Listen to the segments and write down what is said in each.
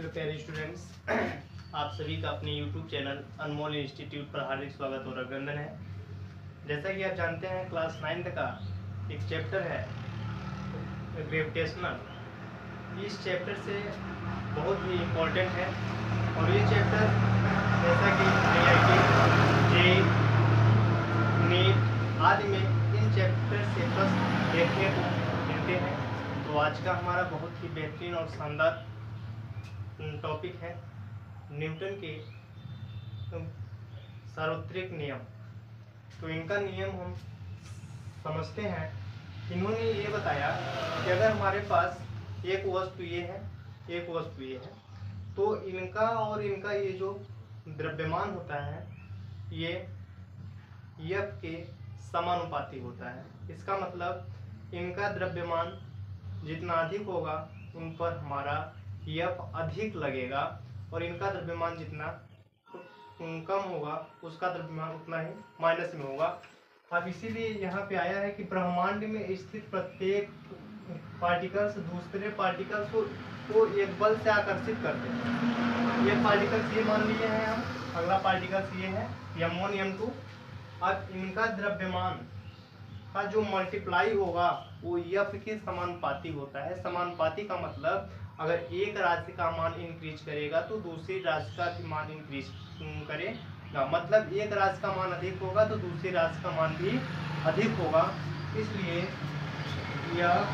Hello प्यारे students, आप सभी का अपने यूट्यूब चैनल अनमोल इंस्टीट्यूट पर हार्दिक स्वागत और अभिनंदन है। जैसा कि आप जानते हैं, क्लास 9 का एक चैप्टर है ग्रेविटेशनल। इस चैप्टर से बहुत ही इम्पोर्टेंट है और ये चैप्टर जैसा कि IIT, JEE, नीट आदि में इन चैप्टर से प्रश्न देखने को मिलते हैं। तो आज का हमारा बहुत ही बेहतरीन और शानदार टॉपिक है न्यूटन के सार्वत्रिक नियम। तो इनका नियम हम समझते हैं। इन्होंने ये बताया कि अगर हमारे पास एक वस्तु ये है, एक वस्तु ये है, तो इनका और इनका ये जो द्रव्यमान होता है ये F के समानुपाती होता है। इसका मतलब इनका द्रव्यमान जितना अधिक होगा उन पर हमारा F अधिक लगेगा और इनका द्रव्यमान जितना कम होगा उसका द्रव्यमान उतना ही माइनस में होगा। अब इसीलिए यहाँ पे आया है कि ब्रह्मांड में स्थित प्रत्येक पार्टिकल्स दूसरे पार्टिकल्स को एक बल से आकर्षित करते हैं। ये पार्टिकल्स ये मान लिए हैं हम, अगला पार्टिकल्स ये है M1 M2। अब इनका द्रव्यमान का जो मल्टीप्लाई होगा वो F के समानुपाती होता है। समानुपाती का मतलब अगर एक राशि का मान इंक्रीज करेगा तो दूसरी राशि का भी मान इंक्रीज करेगा। मतलब एक राशि का मान अधिक होगा तो दूसरी राशि का मान भी अधिक होगा। इसलिए यह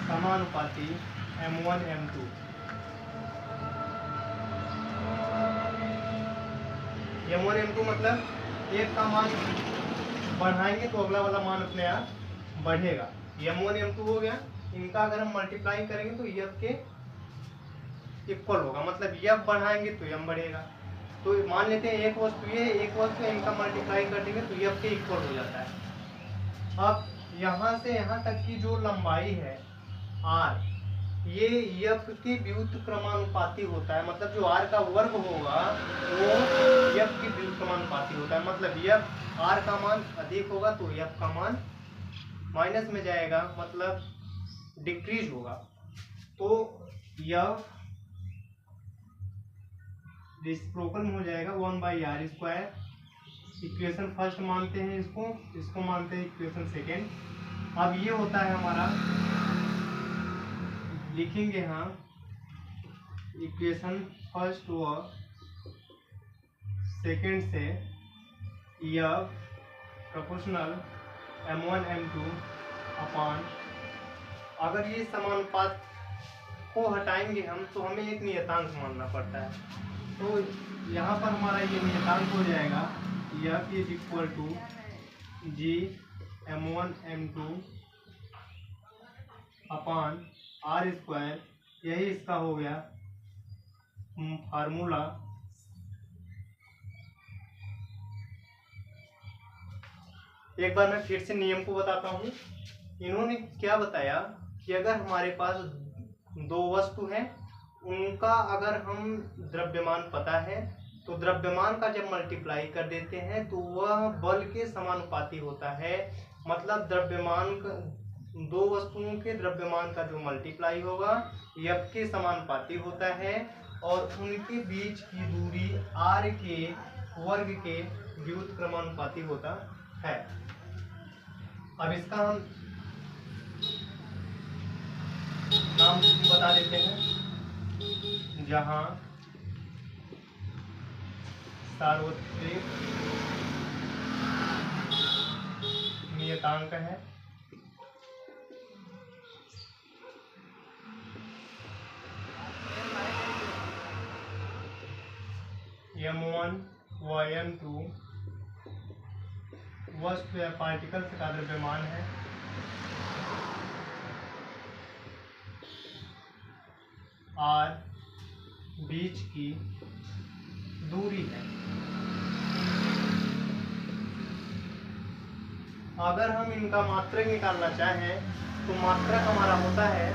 समानुपाती M1 M2 M1 M2 मतलब एक का मान बढ़ाएंगे तो अगला वाला मान अपने आप बढ़ेगा। M1 M2 हो गया। इनका अगर हम मल्टीप्लाई करेंगे तो F के इक्वल होगा। मतलब F बढ़ाएंगे तो M बढ़ेगा। तो मान लेते हैं एक वस्तु ये, एक वस्तु इनका मल्टीप्लाई कर देंगे तो F के इक्वल हो जाता है। अब यहाँ से यहाँ तक की जो लंबाई है R, ये F के व्युत्क्रमानुपाती होता है। मतलब जो R का वर्ग होगा वो F के व्युत्क्रमानुपाती होता है। मतलब F R का मान अधिक होगा तो F का मान माइनस में जाएगा, मतलब डिक्रीज होगा। तो F रिसिप्रोकल में हो जाएगा 1/r²। इक्वेशन फर्स्ट मानते हैं इसको मानते हैं इक्वेशन सेकेंड। अब ये होता है हमारा, लिखेंगे हाँ, इक्वेशन फर्स्ट व सेकेंड से F प्रोपोर्शनल M1 M2 अपान, अगर ये समानुपात को हटाएंगे हम तो हमें एक नियतांक मानना पड़ता है। तो यहाँ पर हमारा ये नियतांक हो जाएगा F is equal to G M1 M2 upon R²। यही इसका हो गया फार्मूला। एक बार मैं फिर से नियम को बताता हूँ। इन्होंने क्या बताया कि अगर हमारे पास दो वस्तु हैं, उनका अगर हम द्रव्यमान पता है तो द्रव्यमान का जब मल्टीप्लाई कर देते हैं तो वह बल के समानुपाती होता है। मतलब द्रव्यमान का, दो वस्तुओं के द्रव्यमान का जो मल्टीप्लाई होगा F के समानुपाती होता है और उनके बीच की दूरी R के वर्ग के व्युत्क्रमानुपाती होता है। अब इसका हम नाम बता देते हैं, जहां सार्वत्रिक नियतांक है M1 व M2 वस्तु या पार्टिकल्स का द्रव्यमान है, R बीच की दूरी है। अगर हम इनका मात्रक निकालना चाहें तो मात्रक हमारा होता है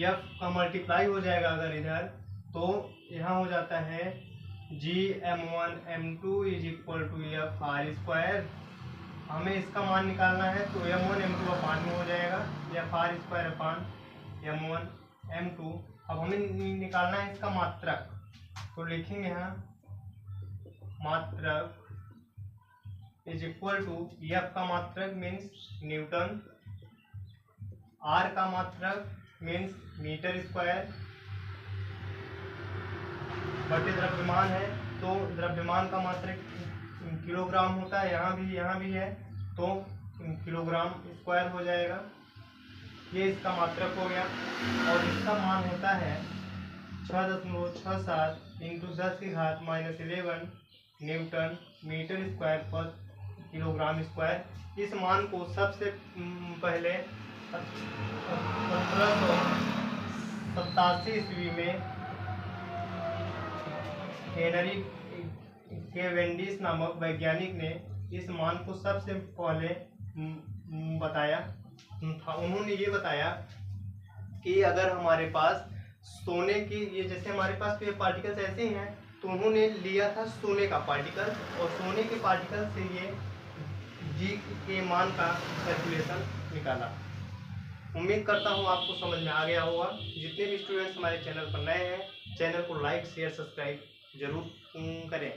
F का मल्टीप्लाई हो जाएगा अगर इधर, तो यहाँ हो जाता है G M1 M2 is equal to F R²। हमें इसका मान निकालना है तो m1 m2 अपान में हो जाएगा या फार स्क्वायर अपान m1 m2। अब हमें निकालना है इसका मात्रक, तो लिखेंगे यहाँ मात्रक इज इक्वल टू एफ का मात्रक मीन्स न्यूटन, आर का मात्रक मीन्स मीटर स्क्वायर बटे द्रव्यमान है, तो द्रव्यमान का मात्रक किलोग्राम होता है, यहाँ भी है तो किलोग्राम स्क्वायर हो जाएगा। ये इसका मात्रक हो गया और इसका मान होता है 6.67 इंटू 10⁻11 न्यूटन मीटर स्क्वायर पर किलोग्राम स्क्वायर। इस मान को सबसे पहले 1787 ईस्वी में हेनरी केवेंडिश नामक वैज्ञानिक ने इस मान को सबसे पहले बताया था। उन्होंने ये बताया कि अगर हमारे पास सोने की, ये जैसे हमारे पास तो ये पार्टिकल्स ऐसे ही हैं, तो उन्होंने लिया था सोने का पार्टिकल और सोने के पार्टिकल से ये जी के मान का कैलकुलेशन निकाला। उम्मीद करता हूँ आपको समझ में आ गया होगा। जितने भी स्टूडेंट्स हमारे चैनल पर नए हैं, चैनल को लाइक शेयर सब्सक्राइब जरूर करें।